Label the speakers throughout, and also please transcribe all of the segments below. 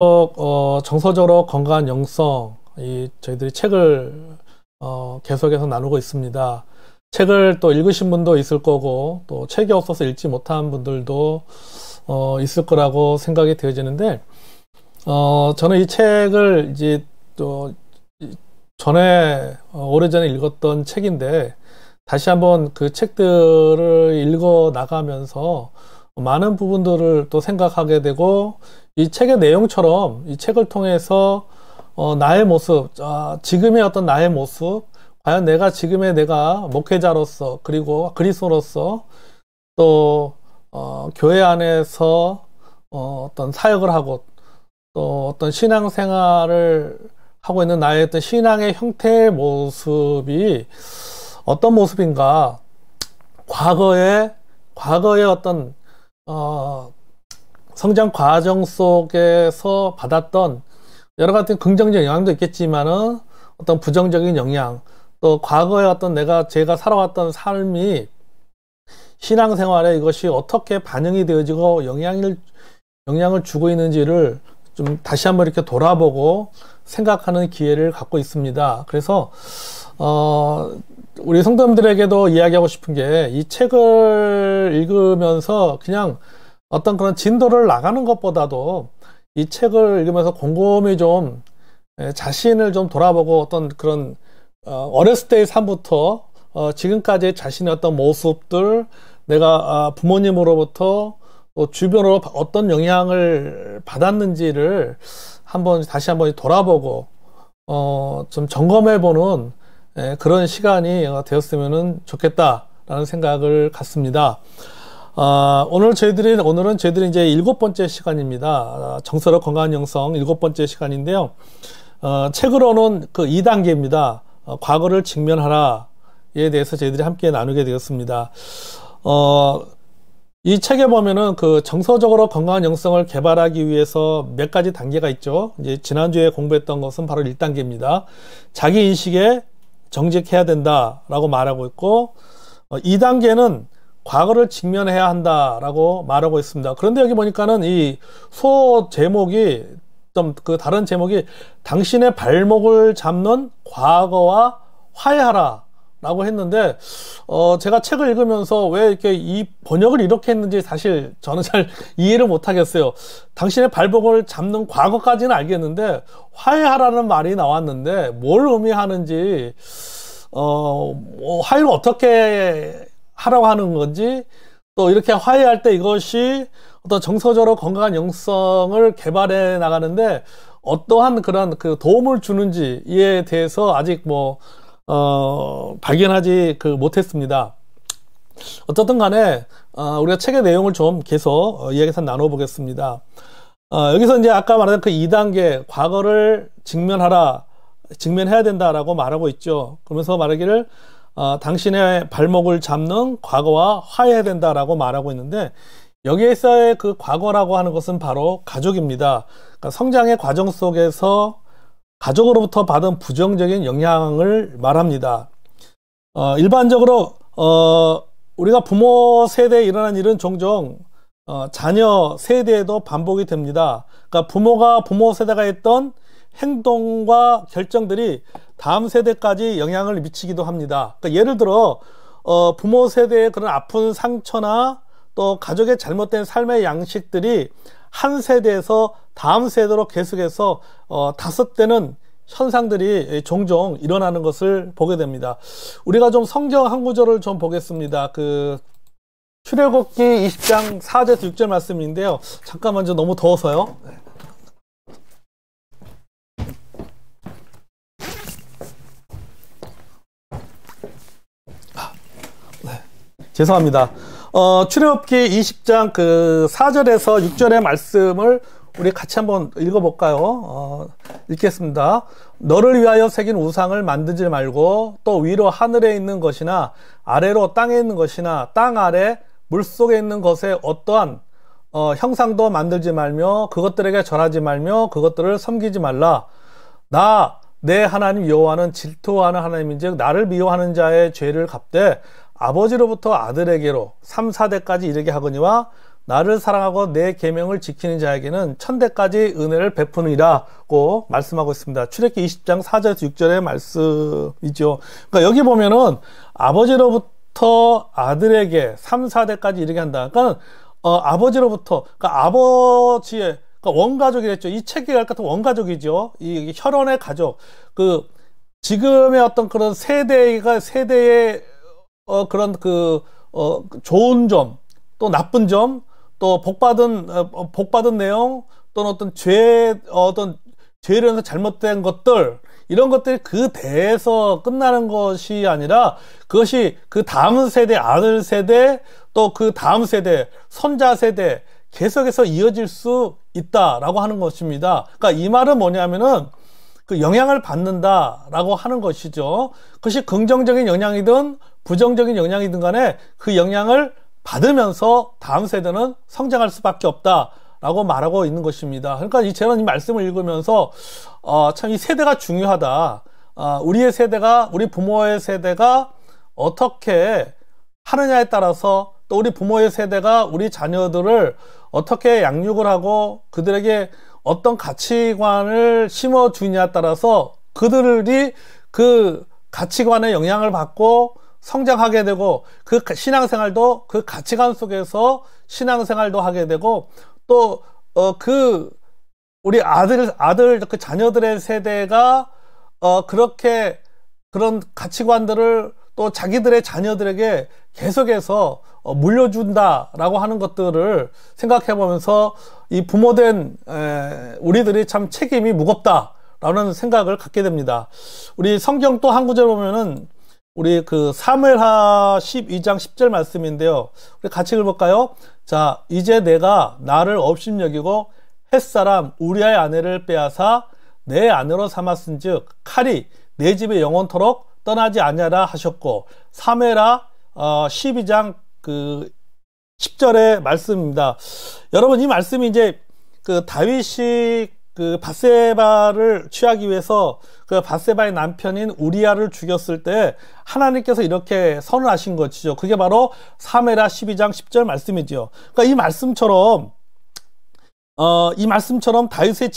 Speaker 1: 정서적으로 건강한 영성, 저희들이 책을 계속해서 나누고 있습니다. 책을 또 읽으신 분도 있을 거고, 또 책이 없어서 읽지 못한 분들도 있을 거라고 생각이 되어지는데, 저는 이 책을 이제 또 전에 오래전에 읽었던 책인데, 다시 한번 그 책들을 읽어 나가면서 많은 부분들을 또 생각하게 되고, 이 책의 내용처럼 이 책을 통해서 나의 모습, 지금의 어떤 나의 모습, 과연 내가 목회자로서, 그리고 그리스도로서, 또 교회 안에서 어떤 사역을 하고, 또 어떤 신앙생활을 하고 있는 나의 어떤 신앙의 형태의 모습이 어떤 모습인가, 과거의 어떤 성장 과정 속에서 받았던 여러 가지 긍정적인 영향도 있겠지만은 어떤 부정적인 영향, 또 과거에 어떤 제가 살아왔던 삶이 신앙생활에 이것이 어떻게 반영이 되어지고 영향을 주고 있는지를 좀 다시 한번 이렇게 돌아보고 생각하는 기회를 갖고 있습니다. 그래서 우리 성도님들에게도 이야기하고 싶은 게, 이 책을 읽으면서 그냥 어떤 그런 진도를 나가는 것보다도 이 책을 읽으면서 곰곰이 좀 자신을 좀 돌아보고, 어떤 그런 어렸을 때의 삶부터 지금까지 자신의 어떤 모습들, 내가 부모님으로부터 또 주변으로 어떤 영향을 받았는지를 다시 한번 돌아보고 좀 점검해보는 그런 시간이 되었으면 좋겠다라는 생각을 갖습니다. 오늘은 저희들이 이제 7번째 시간입니다. 정서로 건강한 영성 7번째 시간인데요. 책으로는 그 2단계입니다. 과거를 직면하라에 대해서 저희들이 함께 나누게 되었습니다. 이 책에 보면은 그 정서적으로 건강한 영성을 개발하기 위해서 몇 가지 단계가 있죠. 이제 지난주에 공부했던 것은 바로 1단계입니다. 자기 인식에 정직해야 된다라고 말하고 있고, 2단계는 과거를 직면해야 한다라고 말하고 있습니다. 그런데 여기 보니까는 이 소 제목이 좀 다른 제목이 당신의 발목을 잡는 과거와 화해하라 라고 했는데, 제가 책을 읽으면서 왜 이렇게 이 번역을 이렇게 했는지 사실 저는 잘 이해를 못 하겠어요. 당신의 발목을 잡는 과거까지는 알겠는데, 화해하라는 말이 나왔는데, 뭘 의미하는지, 화해를 어떻게 하라고 하는 건지, 또 이렇게 화해할 때 이것이 어떤 정서적으로 건강한 영성을 개발해 나가는데, 어떠한 그런 도움을 주는지에 대해서 아직 발견하지 못했습니다. 어쨌든 간에, 우리가 책의 내용을 좀 계속 이야기해서 나눠보겠습니다. 여기서 이제 아까 말한 그 2단계, 과거를 직면해야 된다라고 말하고 있죠. 그러면서 말하기를, 당신의 발목을 잡는 과거와 화해해야 된다라고 말하고 있는데, 여기에서의 그 과거라고 하는 것은 바로 가족입니다. 그러니까 성장의 과정 속에서 가족으로부터 받은 부정적인 영향을 말합니다. 일반적으로 우리가 부모 세대에 일어난 일은 종종 자녀 세대에도 반복이 됩니다. 그러니까 부모 세대가 했던 행동과 결정들이 다음 세대까지 영향을 미치기도 합니다. 그러니까 예를 들어 부모 세대의 그런 아픈 상처나 또 가족의 잘못된 삶의 양식들이 한 세대에서 다음 세대로 계속해서 다섯되는 현상들이 종종 일어나는 것을 보게 됩니다. 우리가 좀 성경 한 구절을 좀 보겠습니다. 출애굽기 20장 4절에서 6절 말씀인데요. 잠깐만, 너무 더워서요. 네. 죄송합니다. 출애굽기 20장 4절에서 6절의 말씀을 우리 같이 한번 읽어볼까요? 읽겠습니다. 너를 위하여 새긴 우상을 만들지 말고, 또 위로 하늘에 있는 것이나 아래로 땅에 있는 것이나 땅 아래 물속에 있는 것에 어떠한 형상도 만들지 말며 그것들에게 절하지 말며 그것들을 섬기지 말라. 내 하나님 여호와는 질투하는 하나님인즉 나를 미워하는 자의 죄를 갚되 아버지로부터 아들에게로 3, 4대까지 이르게 하거니와 나를 사랑하고 내 계명을 지키는 자에게는 천대까지 은혜를 베푸느니라고 말씀하고 있습니다. 출애굽기 20장 4절에서 6절의 말씀이죠. 그러니까 여기 보면은 아버지로부터 아들에게 3, 4대까지 이르게 한다. 그러니까 아버지로부터, 그러니까 아버지의, 그러니까 원가족이랬죠. 이 체계가 같은 원가족이죠. 이 혈연의 가족. 지금의 어떤 그런 세대의 그런 좋은 점, 또 나쁜 점, 또 복받은 내용, 또는 어떤 죄로 인해서 잘못된 것들, 이런 것들이 그 대에서 끝나는 것이 아니라 그것이 그 다음 세대, 아들 세대, 또 그 다음 세대, 손자 세대 계속해서 이어질 수 있다라고 하는 것입니다. 그러니까 이 말은 뭐냐면은 그 영향을 받는다라고 하는 것이죠. 그것이 긍정적인 영향이든 부정적인 영향이든 간에 그 영향을 받으면서 다음 세대는 성장할 수밖에 없다라고 말하고 있는 것입니다. 그러니까 저는 이 말씀을 읽으면서 참 이 세대가 중요하다. 우리의 세대가, 우리 부모의 세대가 어떻게 하느냐에 따라서, 또 우리 부모의 세대가 우리 자녀들을 어떻게 양육을 하고 그들에게 어떤 가치관을 심어주냐에 따라서 그들이 그 가치관의 영향을 받고 성장하게 되고, 그 신앙생활도 그 가치관 속에서 신앙생활도 하게 되고, 또 우리 아들 그 자녀들의 세대가 그렇게 그런 가치관들을 또 자기들의 자녀들에게 계속해서 물려준다라고 하는 것들을 생각해 보면서 이 부모된 우리들이 참 책임이 무겁다라는 생각을 갖게 됩니다. 우리 성경 또 한 구절 보면은 우리 그 사무엘하 12장 10절 말씀인데요. 우리 같이 읽어볼까요? 자, 이제 내가 나를 업신여기고 햇사람 우리아의 아내를 빼앗아 내 아내로 삼았은즉 칼이 내 집에 영원토록 떠나지 아니하라 하셨고, 사무엘하 12장 그 10절의 말씀입니다. 여러분, 이 말씀이 이제 그 다윗이 그 밧세바를 취하기 위해서 그 밧세바의 남편인 우리아를 죽였을 때 하나님께서 이렇게 선언하신 것이죠. 그게 바로 사무엘하 12장 10절 말씀이죠. 그러니까 이 말씀처럼 다윗의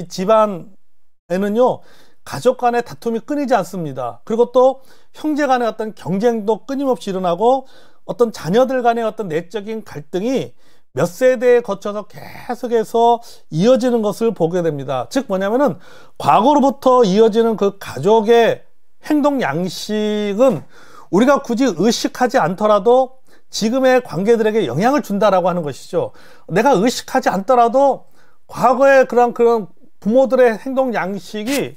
Speaker 1: 집안에는요, 가족 간의 다툼이 끊이지 않습니다. 그리고 또 형제 간의 어떤 경쟁도 끊임없이 일어나고, 어떤 자녀들 간의 어떤 내적인 갈등이 몇 세대에 거쳐서 계속해서 이어지는 것을 보게 됩니다. 즉 뭐냐면은 과거로부터 이어지는 그 가족의 행동 양식은 우리가 굳이 의식하지 않더라도 지금의 관계들에게 영향을 준다라고 하는 것이죠. 내가 의식하지 않더라도 과거의 그런 부모들의 행동 양식이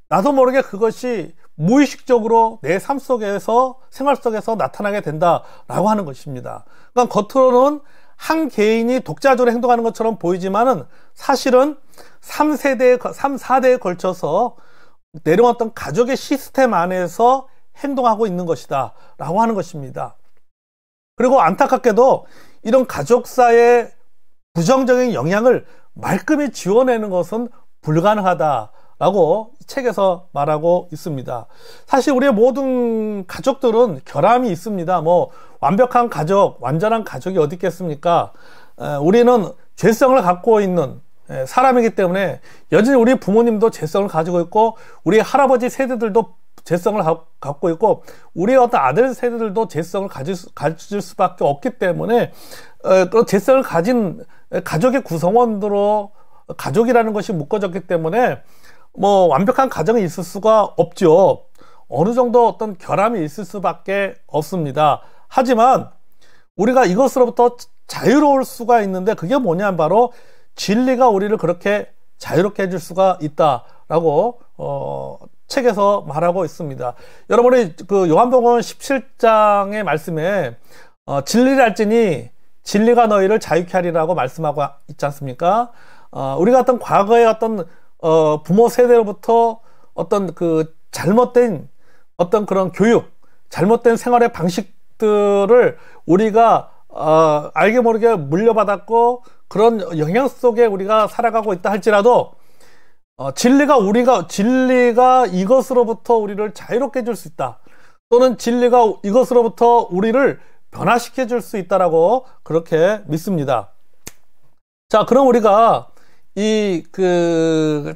Speaker 1: 나도 모르게 그것이 무의식적으로 내 삶 속에서, 생활 속에서 나타나게 된다라고 하는 것입니다. 그러니까 겉으로는 한 개인이 독자적으로 행동하는 것처럼 보이지만은 사실은 3, 4대에 걸쳐서 내려왔던 가족의 시스템 안에서 행동하고 있는 것이다 라고 하는 것입니다. 그리고 안타깝게도 이런 가족사의 부정적인 영향을 말끔히 지워내는 것은 불가능하다라고 책에서 말하고 있습니다. 사실 우리의 모든 가족들은 결함이 있습니다. 뭐 완벽한 가족, 완전한 가족이 어디 있겠습니까? 우리는 죄성을 갖고 있는 사람이기 때문에 여전히 우리 부모님도 죄성을 가지고 있고, 우리 할아버지 세대들도 죄성을 갖고 있고, 우리의 어떤 아들 세대들도 죄성을 가질 수밖에 없기 때문에 그 죄성을 가진 가족의 구성원으로 가족이라는 것이 묶어졌기 때문에 뭐 완벽한 가정이 있을 수가 없죠. 어느 정도 어떤 결함이 있을 수밖에 없습니다. 하지만 우리가 이것으로부터 자유로울 수가 있는데, 그게 뭐냐면 바로 진리가 우리를 그렇게 자유롭게 해줄 수가 있다라고 책에서 말하고 있습니다. 여러분이 그 요한복음 17장의 말씀에 진리를 알지니 진리가 너희를 자유케 하리라고 말씀하고 있지 않습니까? 우리가 어떤 과거의 어떤 부모 세대로부터 어떤 그 잘못된 어떤 그런 교육, 잘못된 생활의 방식들을 우리가 알게 모르게 물려받았고, 그런 영향 속에 우리가 살아가고 있다 할지라도 진리가 이것으로부터 우리를 자유롭게 해줄 수 있다, 또는 진리가 이것으로부터 우리를 변화시켜 줄 수 있다라고 그렇게 믿습니다. 자, 그럼 우리가 이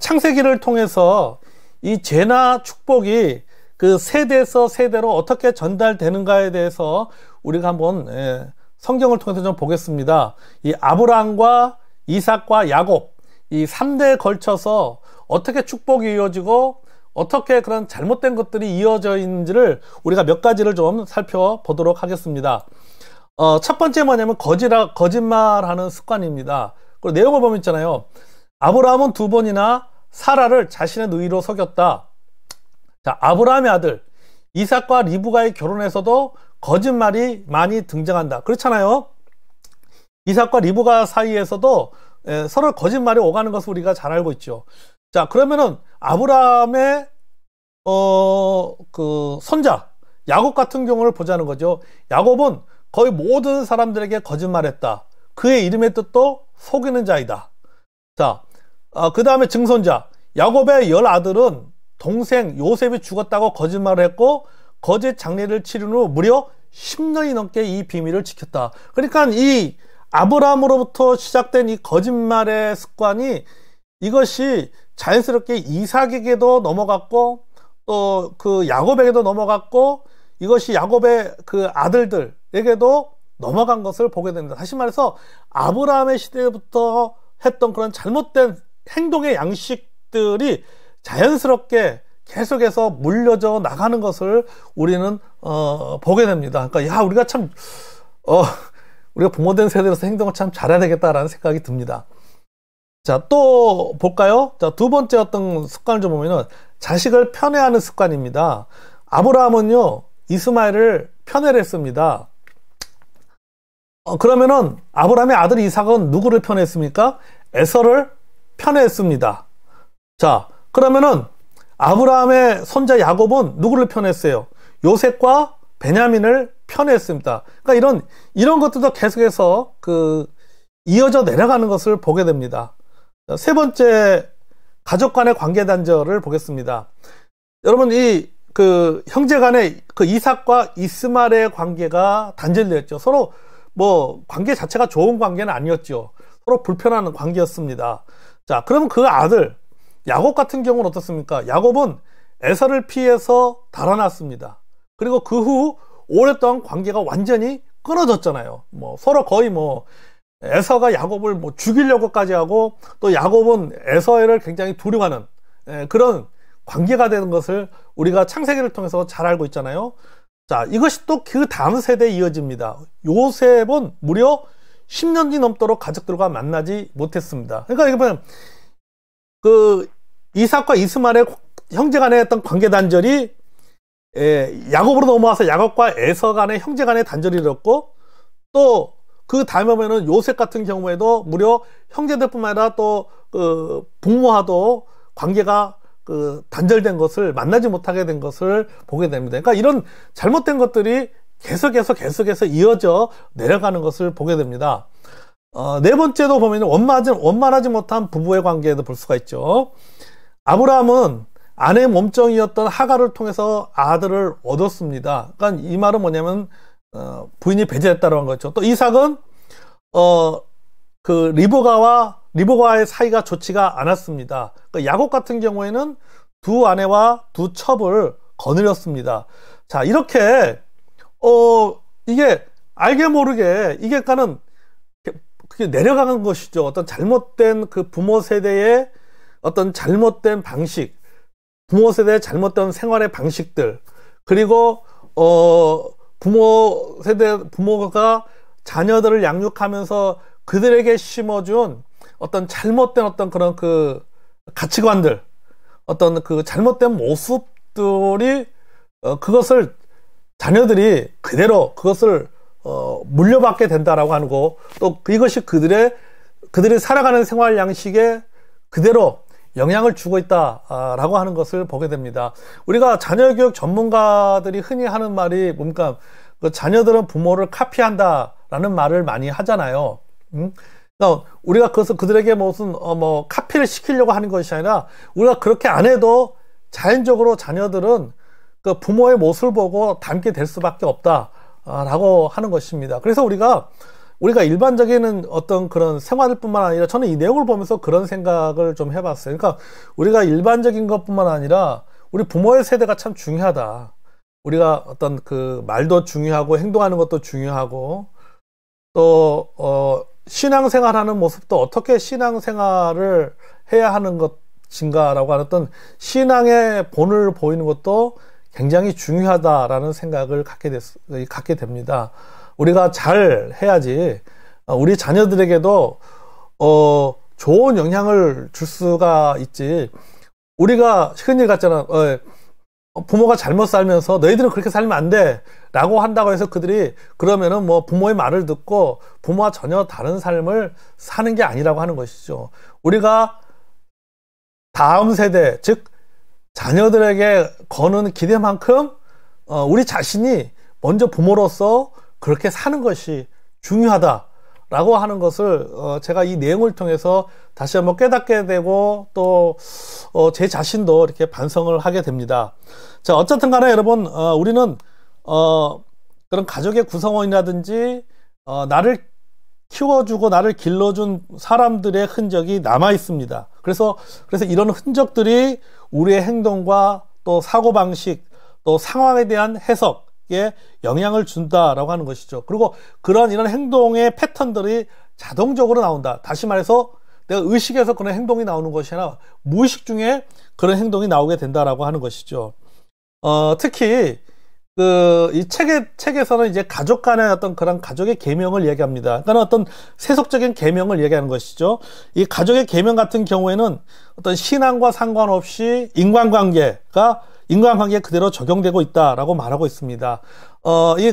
Speaker 1: 창세기를 통해서 이 죄나 축복이 그 세대에서 세대로 어떻게 전달되는가에 대해서 우리가 한번 성경을 통해서 좀 보겠습니다. 이 아브라함과 이삭과 야곱 이 3대에 걸쳐서 어떻게 축복이 이어지고 어떻게 그런 잘못된 것들이 이어져 있는지를 우리가 몇 가지를 좀 살펴보도록 하겠습니다. 첫 번째 뭐냐면 거짓말하는 습관입니다. 그리고 내용을 보면 있잖아요. 아브라함은 2번이나 사라를 자신의 누이로 속였다. 자, 아브라함의 아들 이삭과 리브가의 결혼에서도 거짓말이 많이 등장한다. 그렇잖아요. 이삭과 리브가 사이에서도 서로 거짓말이 오가는 것을 우리가 잘 알고 있죠. 자, 그러면은 아브라함의 손자 야곱 같은 경우를 보자는 거죠. 야곱은 거의 모든 사람들에게 거짓말했다. 그의 이름의 뜻도 속이는 자이다. 자, 그 다음에 증손자 야곱의 10아들은 동생 요셉이 죽었다고 거짓말을 했고 거짓 장례를 치른 후 무려 10년이 넘게 이 비밀을 지켰다. 그러니까 이 아브라함으로부터 시작된 이 거짓말의 습관이 이것이 자연스럽게 이삭에게도 넘어갔고 또 그 야곱에게도 넘어갔고 이것이 야곱의 그 아들들에게도 넘어간 것을 보게 됩니다. 다시 말해서 아브라함의 시대부터 했던 그런 잘못된 행동의 양식들이 자연스럽게 계속해서 물려져 나가는 것을 우리는 보게 됩니다. 그러니까 야, 우리가 참 우리가 부모된 세대로서 행동을 참 잘해야 되겠다라는 생각이 듭니다. 자, 또 볼까요? 자, 두 번째 어떤 습관을 좀 보면은 자식을 편애하는 습관입니다. 아브라함은요 이스마엘을 편애를 했습니다. 그러면은 아브라함의 아들 이삭은 누구를 편애했습니까? 에서를 편애했습니다. 자, 그러면은 아브라함의 손자 야곱은 누구를 편애했어요? 요셉과 베냐민을 편애했습니다. 그러니까 이런 것들도 계속해서 이어져 내려가는 것을 보게 됩니다. 자, 세 번째 가족 간의 관계 단절을 보겠습니다. 여러분 형제 간의 이삭과 이스마엘의 관계가 단절되었죠. 서로 뭐 관계 자체가 좋은 관계는 아니었죠. 서로 불편한 관계였습니다. 자, 그러면 그 아들 야곱 같은 경우는 어떻습니까? 야곱은 에서를 피해서 달아났습니다. 그리고 그 후 오랫동안 관계가 완전히 끊어졌잖아요. 서로 거의 에서가 야곱을 죽이려고까지 하고 또 야곱은 에서를 굉장히 두려워하는 그런 관계가 되는 것을 우리가 창세기를 통해서 잘 알고 있잖아요. 자, 이것이 또 그 다음 세대에 이어집니다. 요셉은 무려 10년이 넘도록 가족들과 만나지 못했습니다. 그러니까 이게 보면 이삭과 이스마엘의 형제 간의 어떤 관계 단절이 야곱으로 넘어와서 야곱과 에서 간의 형제 간의 단절이 일었고 또 그 다음에 보면은 요셉 같은 경우에도 무려 형제들뿐만 아니라 또 부모와도 관계가 단절된 것을 만나지 못하게 된 것을 보게 됩니다. 그러니까 이런 잘못된 것들이 계속해서 이어져 내려가는 것을 보게 됩니다. 네 번째도 보면 원만하지 못한 부부의 관계에도 볼 수가 있죠. 아브라함은 아내의 몸종이었던 하갈을 통해서 아들을 얻었습니다. 그러니까 이 말은 뭐냐면 부인이 배제했다는 거죠. 또 이삭은 리브가와의 사이가 좋지가 않았습니다. 그러니까 야곱 같은 경우에는 두 아내와 두 첩을 거느렸습니다. 자, 이렇게 이게 알게 모르게 이게 그러니까는 그게 내려가는 것이죠. 어떤 잘못된 부모 세대의 어떤 잘못된 방식, 부모 세대의 잘못된 생활의 방식들, 그리고 부모가 자녀들을 양육하면서 그들에게 심어준 어떤 잘못된 그런 가치관들, 어떤 잘못된 모습들이 그것을 자녀들이 그대로 그것을 물려받게 된다라고 하는 거, 또 이것이 그들이 살아가는 생활 양식에 그대로 영향을 주고 있다라고 하는 것을 보게 됩니다. 우리가 자녀교육 전문가들이 흔히 하는 말이 뭡니까? 자녀들은 부모를 카피한다라는 말을 많이 하잖아요. 그러니까 우리가 그들에게 무슨 카피를 시키려고 하는 것이 아니라 우리가 그렇게 안 해도 자연적으로 자녀들은 부모의 모습을 보고 닮게 될 수밖에 없다. 라고 하는 것입니다. 그래서 우리가 일반적인 어떤 그런 생활뿐만 아니라 저는 이 내용을 보면서 그런 생각을 좀 해봤어요. 그러니까 우리가 일반적인 것뿐만 아니라 우리 부모의 세대가 참 중요하다. 우리가 어떤 그 말도 중요하고 행동하는 것도 중요하고 또 신앙생활하는 모습도 어떻게 신앙생활을 해야 하는 것인가라고 하는 어떤 신앙의 본을 보이는 것도 굉장히 중요하다라는 생각을 갖게 됩니다. 우리가 잘 해야지 우리 자녀들에게도 좋은 영향을 줄 수가 있지. 우리가 흔히 같잖아. 부모가 잘못 살면서 너희들은 그렇게 살면 안 돼 라고 한다고 해서 그들이 그러면은 뭐 부모의 말을 듣고 부모와 전혀 다른 삶을 사는 게 아니라고 하는 것이죠. 우리가 다음 세대, 즉 자녀들에게 거는 기대만큼 우리 자신이 먼저 부모로서 그렇게 사는 것이 중요하다라고 하는 것을 제가 이 내용을 통해서 다시 한번 깨닫게 되고 또 제 자신도 이렇게 반성을 하게 됩니다. 자, 어쨌든 간에 여러분, 우리는 그런 가족의 구성원이라든지 나를 키워주고 나를 길러준 사람들의 흔적이 남아 있습니다. 그래서 이런 흔적들이 우리의 행동과 또 사고방식 또 상황에 대한 해석에 영향을 준다라고 하는 것이죠. 그리고 이런 행동의 패턴들이 자동적으로 나온다. 다시 말해서 내가 의식에서 그런 행동이 나오는 것이 아니라 무의식 중에 그런 행동이 나오게 된다라고 하는 것이죠. 특히 이 책에서는 이제 가족 간의 어떤 그런 가족의 계명을 얘기합니다. 그러니까 어떤 세속적인 계명을 얘기하는 것이죠. 이 가족의 계명 같은 경우에는 어떤 신앙과 상관없이 인간관계 그대로 적용되고 있다라고 말하고 있습니다. 이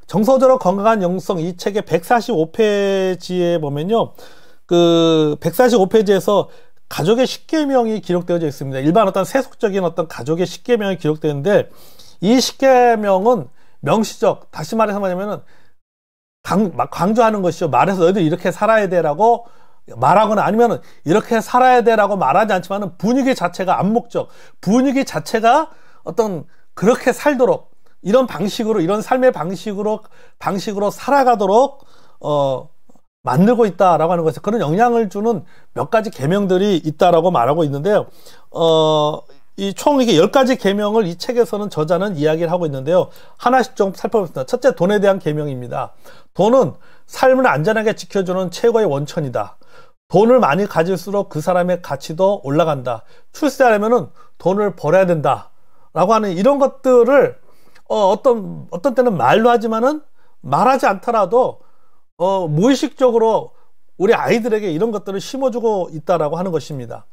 Speaker 1: 정서적으로 건강한 영성 이 책의 145페이지에 보면요. 그 145페이지에서 가족의 10계명이 기록되어져 있습니다. 일반 어떤 세속적인 어떤 가족의 10계명이 기록되는데 이 10계명은 명시적, 다시 말해서 뭐냐면은 강조하는 것이죠. 말해서 너희들 이렇게 살아야 돼라고 말하거나 아니면은 이렇게 살아야 돼라고 말하지 않지만은 분위기 자체가 암묵적, 분위기 자체가 어떤 그렇게 살도록 이런 방식으로, 이런 삶의 방식으로 살아가도록 만들고 있다라고 하는 것에서 그런 영향을 주는 몇 가지 계명들이 있다라고 말하고 있는데요. 이 총 이게 10가지 계명을 이 책에서는 저자는 이야기를 하고 있는데요. 하나씩 좀 살펴보겠습니다. 첫째, 돈에 대한 계명입니다. 돈은 삶을 안전하게 지켜주는 최고의 원천이다. 돈을 많이 가질수록 그 사람의 가치도 올라간다. 출세하려면은 돈을 벌어야 된다. 라고 하는 이런 것들을 어떤 때는 말로 하지만은 말하지 않더라도 무의식적으로 우리 아이들에게 이런 것들을 심어주고 있다라고 하는 것입니다.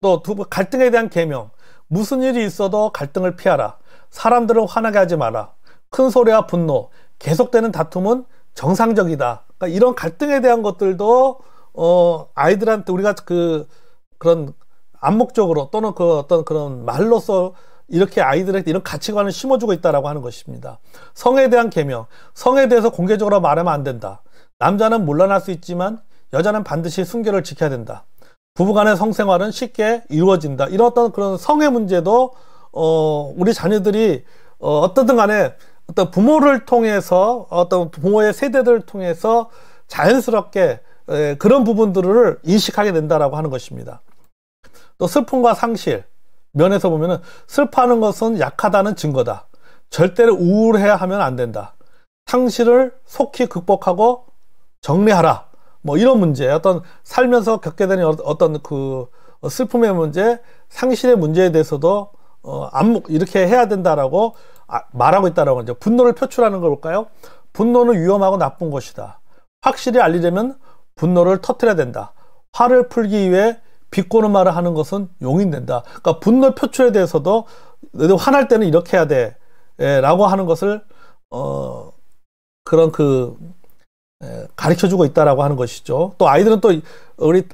Speaker 1: 또 갈등에 대한 계명. 무슨 일이 있어도 갈등을 피하라. 사람들을 화나게 하지 마라. 큰 소리와 분노, 계속되는 다툼은 정상적이다. 그러니까 이런 갈등에 대한 것들도 아이들한테 우리가 그런 암묵적으로 또는 어떤 그런 말로써 이렇게 아이들에게 이런 가치관을 심어주고 있다라고 하는 것입니다. 성에 대한 계명. 성에 대해서 공개적으로 말하면 안 된다. 남자는 물러날 수 있지만 여자는 반드시 순결을 지켜야 된다. 부부간의 성생활은 쉽게 이루어진다. 이런 어떤 그런 성의 문제도 우리 자녀들이 어떻든 간에 어떤 부모를 통해서 어떤 부모의 세대들을 통해서 자연스럽게 그런 부분들을 인식하게 된다라고 하는 것입니다. 또 슬픔과 상실 면에서 보면은 슬퍼하는 것은 약하다는 증거다. 절대로 우울해야 하면 안 된다. 상실을 속히 극복하고 정리하라. 뭐 이런 문제, 어떤 살면서 겪게 되는 어떤 그 슬픔의 문제, 상실의 문제에 대해서도 이렇게 해야 된다라고 말하고 있다라고 하죠. 분노를 표출하는 걸 볼까요? 분노는 위험하고 나쁜 것이다. 확실히 알리려면 분노를 터뜨려야 된다. 화를 풀기 위해 비꼬는 말을 하는 것은 용인된다. 그러니까 분노 표출에 대해서도 너희들 화날 때는 이렇게 해야 돼 라고 하는 것을 가르쳐주고 있다라고 하는 것이죠. 또 아이들은 또 우리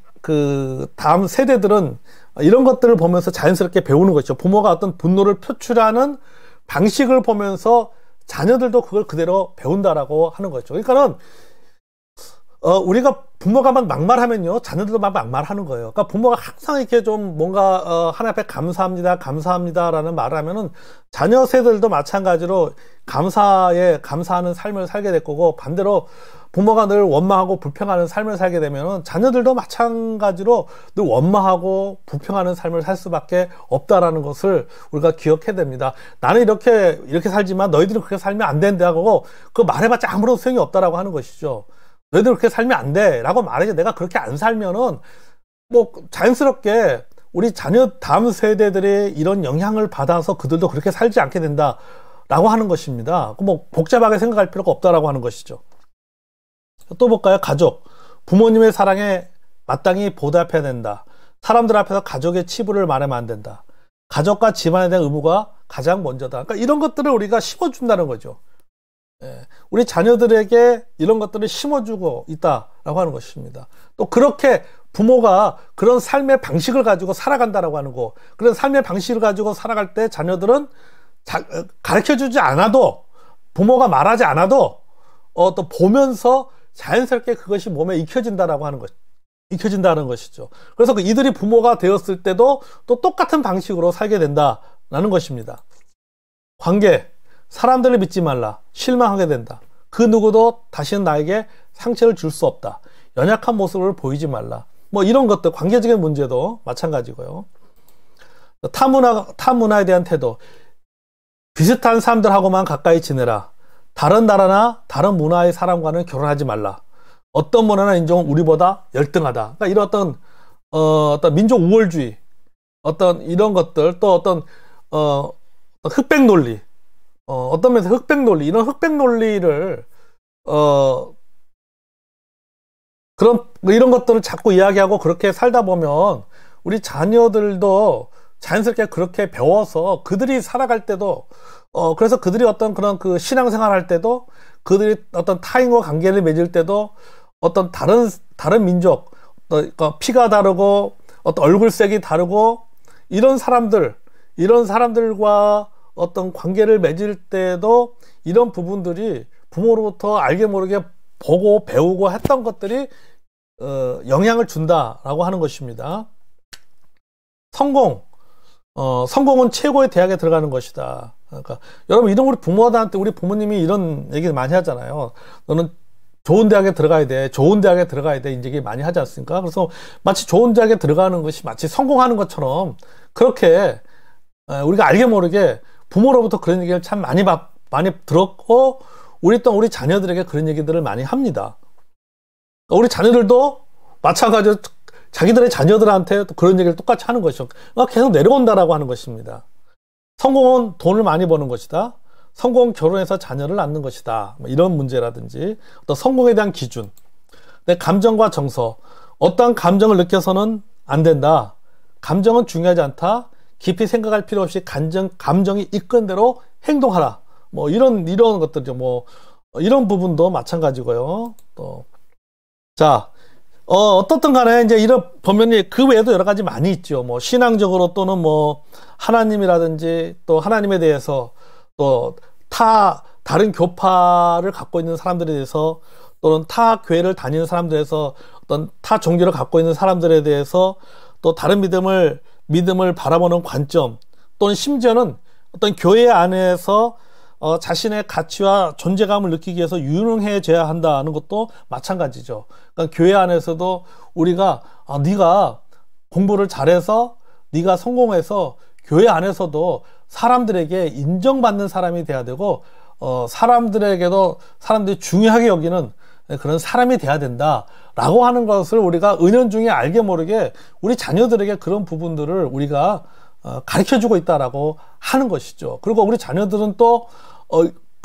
Speaker 1: 다음 세대들은 이런 것들을 보면서 자연스럽게 배우는 것이죠. 부모가 어떤 분노를 표출하는 방식을 보면서 자녀들도 그걸 그대로 배운다라고 하는 거죠. 그러니까는 우리가 부모가 막 막말하면요, 자녀들도 막 막말하는 거예요. 그러니까 부모가 항상 이렇게 좀 뭔가 하나님 앞에 감사합니다라는 말을 하면은 자녀 세대들도 마찬가지로 감사하는 삶을 살게 될 거고, 반대로 부모가 늘 원망하고 불평하는 삶을 살게 되면은 자녀들도 마찬가지로 늘 원망하고 불평하는 삶을 살 수밖에 없다라는 것을 우리가 기억해야 됩니다. 나는 이렇게 살지만 너희들은 그렇게 살면 안 된다고 그 말해봤자 아무런 소용이 없다라고 하는 것이죠. 너희들 그렇게 살면 안 돼 라고 말해서 내가 그렇게 안 살면은 뭐 자연스럽게 우리 자녀 다음 세대들이 이런 영향을 받아서 그들도 그렇게 살지 않게 된다 라고 하는 것입니다. 뭐 복잡하게 생각할 필요가 없다라고 하는 것이죠. 또 볼까요? 가족. 부모님의 사랑에 마땅히 보답해야 된다. 사람들 앞에서 가족의 치부를 말하면 안 된다. 가족과 집안에 대한 의무가 가장 먼저다. 그러니까 이런 것들을 우리가 심어준다는 거죠. 우리 자녀들에게 이런 것들을 심어주고 있다라고 하는 것입니다. 또 그렇게 부모가 그런 삶의 방식을 가지고 살아간다라고 하는 거, 그런 삶의 방식을 가지고 살아갈 때 자녀들은 가르쳐주지 않아도, 부모가 말하지 않아도 또 보면서 자연스럽게 그것이 몸에 익혀진다는 것이죠. 그래서 이들이 부모가 되었을 때도 또 똑같은 방식으로 살게 된다라는 것입니다. 관계. 사람들을 믿지 말라. 실망하게 된다. 그 누구도 다시는 나에게 상처를 줄 수 없다. 연약한 모습을 보이지 말라. 뭐 이런 것들, 관계적인 문제도 마찬가지고요. 타 문화에 대한 태도. 비슷한 사람들하고만 가까이 지내라. 다른 나라나 다른 문화의 사람과는 결혼하지 말라. 어떤 문화나 인종은 우리보다 열등하다. 그러니까 이런 어떤 민족 우월주의, 어떤 이런 것들, 또 어떤 흑백 논리, 어떤 면에서 흑백 논리, 이런 흑백 논리를 이런 것들을 자꾸 이야기하고 그렇게 살다 보면 우리 자녀들도 자연스럽게 그렇게 배워서 그들이 살아갈 때도 그래서 그들이 어떤 그런 그 신앙생활 할 때도, 그들이 어떤 타인과 관계를 맺을 때도 어떤 다른 민족, 그러니까 피가 다르고 어떤 얼굴색이 다르고 이런 사람들과 어떤 관계를 맺을 때도 이런 부분들이 부모로부터 알게 모르게 보고 배우고 했던 것들이 영향을 준다라고 하는 것입니다. 성공은 최고의 대학에 들어가는 것이다. 그러니까 여러분, 이런 우리 부모님이 이런 얘기를 많이 하잖아요. 너는 좋은 대학에 들어가야 돼. 좋은 대학에 들어가야 돼. 이제 얘기 많이 하지 않습니까? 그래서 마치 좋은 대학에 들어가는 것이 마치 성공하는 것처럼 그렇게 우리가 알게 모르게 부모로부터 그런 얘기를 참 많이 들었고, 우리 자녀들에게 그런 얘기들을 많이 합니다. 우리 자녀들도 마찬가지로 자기들의 자녀들한테 그런 얘기를 똑같이 하는 것이죠. 계속 내려온다라고 하는 것입니다. 성공은 돈을 많이 버는 것이다. 성공은 결혼해서 자녀를 낳는 것이다. 이런 문제라든지, 어떤 성공에 대한 기준, 내 감정과 정서, 어떠한 감정을 느껴서는 안 된다. 감정은 중요하지 않다. 깊이 생각할 필요 없이 감정이 이끈 대로 행동하라. 뭐 이런 것들이죠. 뭐 이런 부분도 마찬가지고요. 또 자, 어떻든 간에 이제 이런 보면이 그 외에도 여러 가지 많이 있죠. 뭐 신앙적으로 또는 뭐 하나님이라든지 또 하나님에 대해서 또 다른 교파를 갖고 있는 사람들에 대해서 또는 타 교회를 다니는 사람들에 대해서 어떤 타 종교를 갖고 있는 사람들에 대해서 또 다른 믿음을 바라보는 관점, 또는 심지어는 어떤 교회 안에서 자신의 가치와 존재감을 느끼기 위해서 유능해져야 한다는 것도 마찬가지죠. 그러니까 교회 안에서도 우리가 네가 공부를 잘해서 네가 성공해서 교회 안에서도 사람들에게 인정받는 사람이 돼야 되고 사람들이 중요하게 여기는 그런 사람이 돼야 된다라고 하는 것을 우리가 은연중에 알게 모르게 우리 자녀들에게 그런 부분들을 우리가 가르쳐주고 있다라고 하는 것이죠. 그리고 우리 자녀들은 또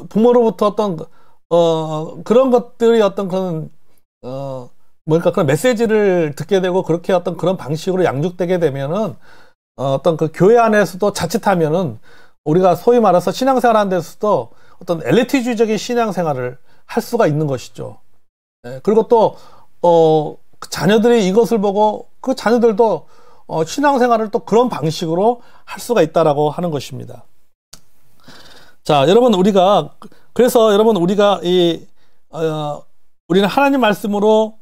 Speaker 1: 부모로부터 어떤 그런 것들이 어떤 그런 그런 메시지를 듣게 되고 그렇게 어떤 그런 방식으로 양육되게 되면은 어떤 그 교회 안에서도 자칫하면은 우리가 소위 말해서 신앙생활 하는 데서도 어떤 엘리트주의적인 신앙생활을 할 수가 있는 것이죠. 그리고 또 자녀들이 이것을 보고 그 자녀들도 신앙생활을 또 그런 방식으로 할 수가 있다라고 하는 것입니다. 자, 여러분, 우리가 우리는 하나님 말씀으로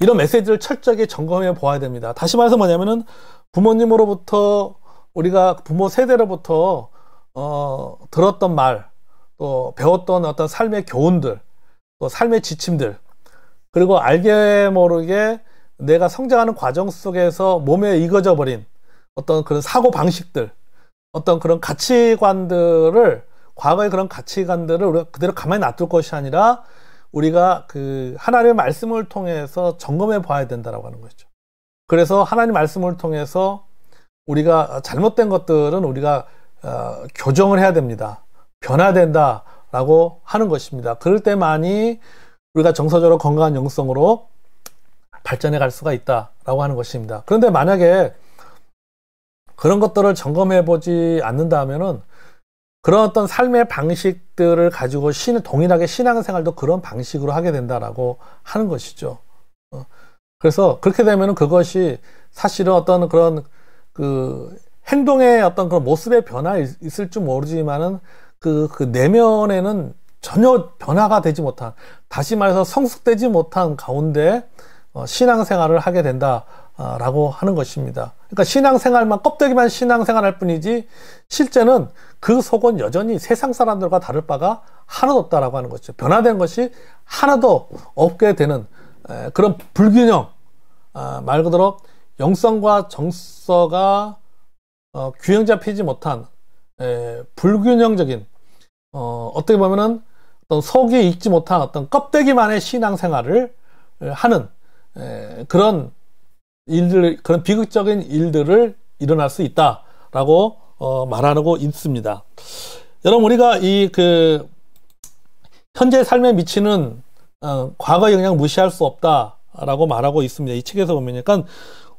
Speaker 1: 이런 메시지를 철저하게 점검해 보아야 됩니다. 다시 말해서 뭐냐면은 부모님으로부터 우리가 부모 세대로부터 들었던 말, 또 배웠던 어떤 삶의 교훈들, 또 삶의 지침들, 그리고 알게 모르게 내가 성장하는 과정 속에서 몸에 익어져 버린 어떤 그런 사고 방식들, 어떤 그런 가치관들을, 과거의 그런 가치관들을 우리가 그대로 가만히 놔둘 것이 아니라 우리가 그 하나님의 말씀을 통해서 점검해 봐야 된다라고 하는 거죠. 그래서 하나님 말씀을 통해서 우리가 잘못된 것들은 우리가 교정을 해야 됩니다. 변화된다라고 하는 것입니다. 그럴 때만이 우리가 정서적으로 건강한 영성으로 발전해 갈 수가 있다라고 하는 것입니다. 그런데 만약에 그런 것들을 점검해 보지 않는다 하면은 그런 어떤 삶의 방식들을 가지고 동일하게 신앙생활도 그런 방식으로 하게 된다라고 하는 것이죠. 그래서 그렇게 되면은 그것이 사실은 어떤 그런 그 행동의 어떤 그런 모습의 변화 있을 줄 모르지만은 그 내면에는 전혀 변화가 되지 못한, 다시 말해서 성숙되지 못한 가운데 신앙생활을 하게 된다라고 하는 것입니다. 그러니까 신앙생활만, 껍데기만 신앙생활할 뿐이지 실제는 그 속은 여전히 세상 사람들과 다를 바가 하나도 없다라고 하는 것이죠. 변화된 것이 하나도 없게 되는 그런 불균형, 말 그대로 영성과 정서가 균형 잡히지 못한 불균형적인, 어떻게 보면은 어떤 속이 익지 못한 어떤 껍데기만의 신앙생활을 하는 그런 일들, 그런 비극적인 일들을 일어날 수 있다라고 말하고 있습니다. 여러분, 우리가 현재 삶에 미치는 과거 영향 무시할 수 없다라고 말하고 있습니다. 이 책에서 보면, 그러니까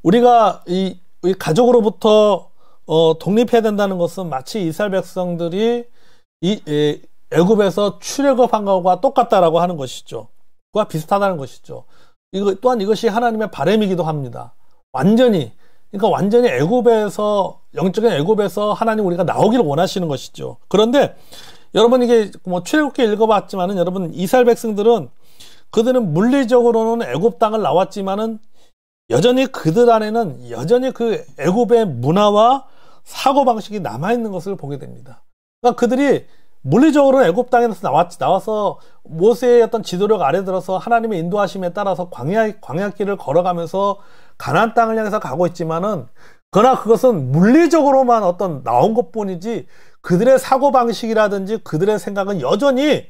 Speaker 1: 우리가 이 가족으로부터 독립해야 된다는 것은 마치 이스라엘 백성들이 애굽에서 출애굽한 것과 똑같다라고 하는 것이죠. 그와 비슷하다는 것이죠. 또한 이것이 하나님의 바람이기도 합니다. 그러니까 완전히 영적인 애굽에서 하나님 우리가 나오기를 원하시는 것이죠. 그런데 여러분, 이게 뭐 출애굽기 읽어봤지만은, 여러분, 이스라엘 백성들은 그들은 물리적으로는 애굽 땅을 나왔지만은 여전히 그들 안에는 여전히 그 애굽의 문화와 사고 방식이 남아 있는 것을 보게 됩니다. 그러니까 그들이 물리적으로는 애굽 땅에서 나와서 모세의 어떤 지도력 아래 들어서 하나님의 인도하심에 따라서 광야길을 걸어가면서 가나안 땅을 향해서 가고 있지만은, 그러나 그것은 물리적으로만 어떤 나온 것뿐이지 그들의 사고 방식이라든지 그들의 생각은 여전히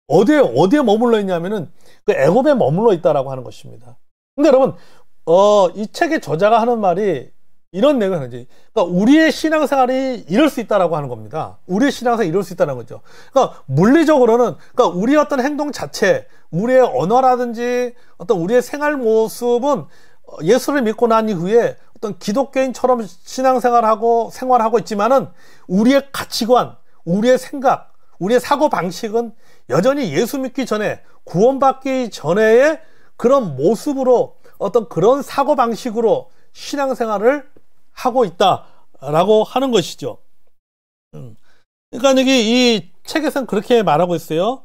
Speaker 1: 어디에 머물러 있냐면은 그 애굽에 머물러 있다라고 하는 것입니다. 근데 여러분, 이 책의 저자가 하는 말이 이런 내용을 하는지, 그러니까 우리의 신앙생활이 이럴 수 있다라고 하는 겁니다. 우리의 신앙생활이 이럴 수 있다는 거죠. 그러니까 물리적으로는, 그러니까 우리의 어떤 행동 자체, 우리의 언어라든지 어떤 우리의 생활 모습은 예수를 믿고 난 이후에 어떤 기독교인처럼 생활하고 있지만은 우리의 가치관, 우리의 생각, 우리의 사고 방식은 여전히 예수 믿기 전에, 구원받기 전에의 그런 모습으로, 어떤 그런 사고 방식으로 신앙생활을 하고 있다라고 하는 것이죠. 그러니까 여기 이 책에서는 그렇게 말하고 있어요.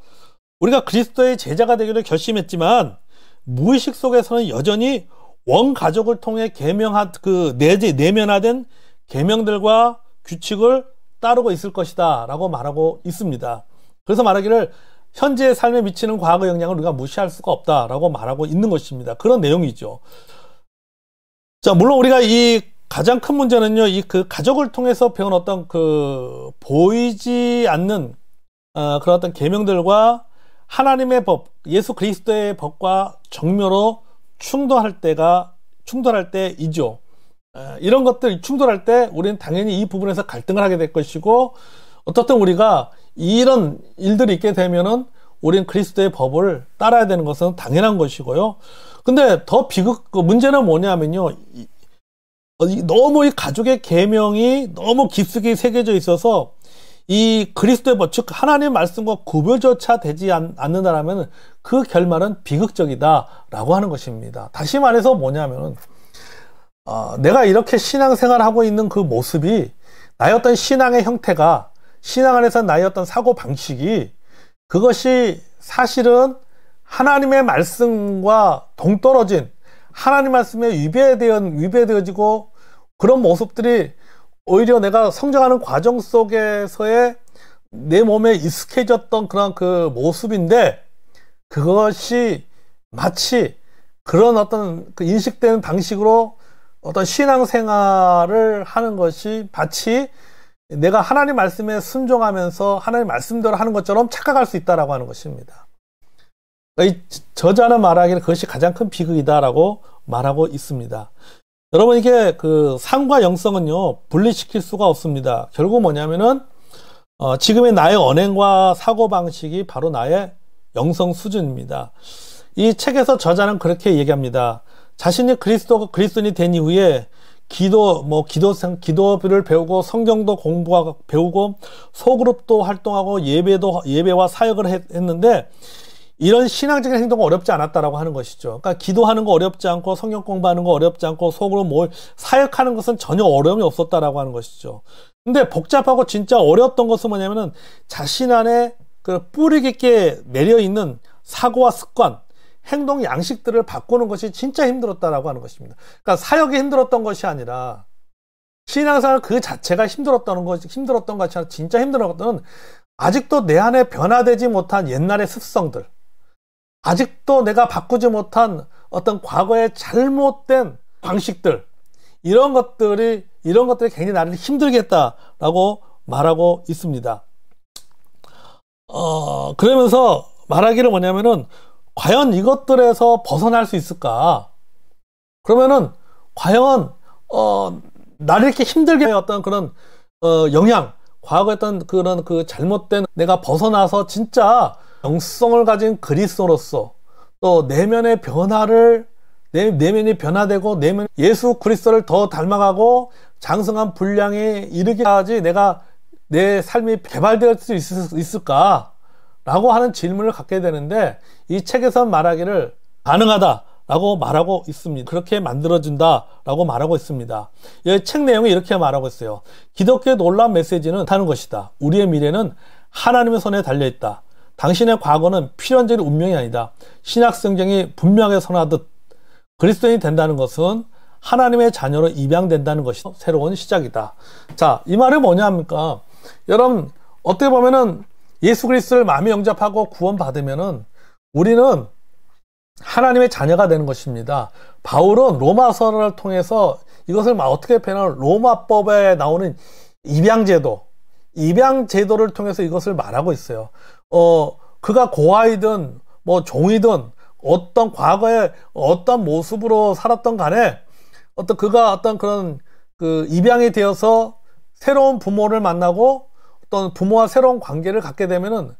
Speaker 1: 우리가 그리스도의 제자가 되기를 결심했지만 무의식 속에서는 여전히 원 가족을 통해 내면화된 계명들과 규칙을 따르고 있을 것이다 라고 말하고 있습니다. 그래서 말하기를 현재의 삶에 미치는 과거 영향을 우리가 무시할 수가 없다라고 말하고 있는 것입니다. 그런 내용이죠. 자, 물론 우리가 이 가장 큰 문제는요, 그 가족을 통해서 배운 어떤 보이지 않는 그런 어떤 계명들과 하나님의 법, 예수 그리스도의 법과 정묘로 충돌할 때이죠. 이런 것들 충돌할 때 우리는 당연히 이 부분에서 갈등을 하게 될 것이고, 어떻든 우리가 이런 일들이 있게 되면은 우리는 그리스도의 법을 따라야 되는 것은 당연한 것이고요. 근데 더 문제는 뭐냐면요, 너무 이 가족의 계명이 너무 깊숙이 새겨져 있어서 이 그리스도의 법, 즉 하나님의 말씀과 구별조차 되지 않는다라면 그 결말은 비극적이다라고 하는 것입니다. 다시 말해서 뭐냐면은 내가 이렇게 신앙생활을 하고 있는 그 모습이, 나의 어떤 신앙의 형태가, 신앙 안에서 나의 어떤 사고 방식이, 그것이 사실은 하나님의 말씀과 동떨어진 하나님 말씀에 위배되어지고 그런 모습들이 오히려 내가 성장하는 과정 속에서의 내 몸에 익숙해졌던 그런 그 모습인데, 그것이 마치 그런 어떤 그 인식되는 방식으로 어떤 신앙생활을 하는 것이 마치 내가 하나님 말씀에 순종하면서 하나님 말씀대로 하는 것처럼 착각할 수 있다라고 하는 것입니다. 이 저자는 말하기를 그것이 가장 큰 비극이다라고 말하고 있습니다. 여러분, 이게 그 삶과 영성은요 분리시킬 수가 없습니다. 결국 뭐냐면은 지금의 나의 언행과 사고방식이 바로 나의 영성 수준입니다. 이 책에서 저자는 그렇게 얘기합니다. 자신이 그리스도인이 된 이후에 기도를 배우고 성경도 배우고 소그룹도 활동하고 예배와 사역을 했는데, 이런 신앙적인 행동은 어렵지 않았다라고 하는 것이죠. 그러니까 기도하는 거 어렵지 않고 성경 공부하는 거 어렵지 않고 소그룹 사역하는 것은 전혀 어려움이 없었다라고 하는 것이죠. 근데 복잡하고 진짜 어려웠던 것은 뭐냐면은 자신 안에 그 뿌리 깊게 내려 있는 사고와 습관, 행동 양식들을 바꾸는 것이 진짜 힘들었다라고 하는 것입니다. 그러니까 사역이 힘들었던 것이 아니라 신앙생활 그 자체가 힘들었던 것이 아니라 진짜 힘들었던 것은 아직도 내 안에 변화되지 못한 옛날의 습성들, 아직도 내가 바꾸지 못한 어떤 과거의 잘못된 방식들, 이런 것들이 굉장히 나를 힘들게 했다라고 말하고 있습니다. 그러면서 말하기를 뭐냐면은, 과연 이것들에서 벗어날 수 있을까? 그러면은, 과연, 나를 이렇게 힘들게 해 어떤 그런, 영향, 과거에 했던 그런 그 잘못된 내가 벗어나서 진짜 영성을 가진 그리스도로서 또 내면의 변화를, 내면이 변화되고 예수 그리스도를 더 닮아가고 장성한 분량에 이르기까지 내 삶이 개발될 수 있을까? 라고 하는 질문을 갖게 되는데, 이 책에서 말하기를 가능하다라고 말하고 있습니다. 그렇게 만들어진다라고 말하고 있습니다. 이 책 내용이 이렇게 말하고 있어요. 기독교의 놀라운 메시지는 하는 것이다. 우리의 미래는 하나님의 손에 달려있다. 당신의 과거는 필연적인 운명이 아니다. 신약성경이 분명하게 선하듯 그리스도인이 된다는 것은 하나님의 자녀로 입양된다는 것이 새로운 시작이다. 자, 이 말이 뭐냐 합니까? 여러분, 어떻게 보면은 예수 그리스도를 마음에 영접하고 구원받으면은 우리는 하나님의 자녀가 되는 것입니다. 바울은 로마서를 통해서 이것을 어떻게 표현하면 로마법에 나오는 입양제도를 통해서 이것을 말하고 있어요. 그가 고아이든 종이든 어떤 과거에 어떤 모습으로 살았던 간에 그가 어떤 그런 그 입양이 되어서 새로운 부모를 만나고 어떤 부모와 새로운 관계를 갖게 되면은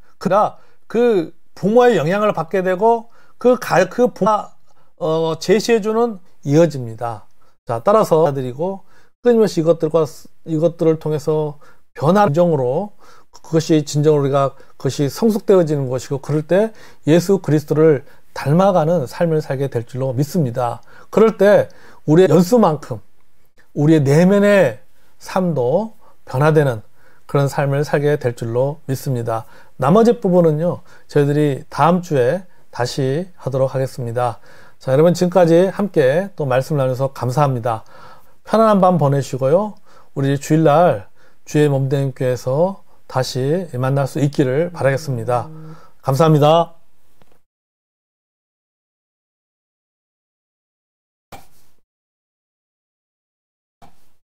Speaker 1: 그 부모의 영향을 받게 되고 그 부모가 제시해주는 이어집니다. 자, 따라서 드리고 끊임없이 이것들을 통해서 진정으로 그것이 성숙되어지는 것이고, 그럴 때 예수 그리스도를 닮아가는 삶을 살게 될 줄로 믿습니다. 그럴 때 우리의 연수만큼 우리의 내면의 삶도 변화되는 그런 삶을 살게 될 줄로 믿습니다. 나머지 부분은요, 저희들이 다음 주에 다시 하도록 하겠습니다. 자, 여러분, 지금까지 함께 또 말씀을 나누셔서 감사합니다. 편안한 밤 보내시고요. 우리 주일날 주의 몸된 교회에서 다시 만날 수 있기를 바라겠습니다. 감사합니다.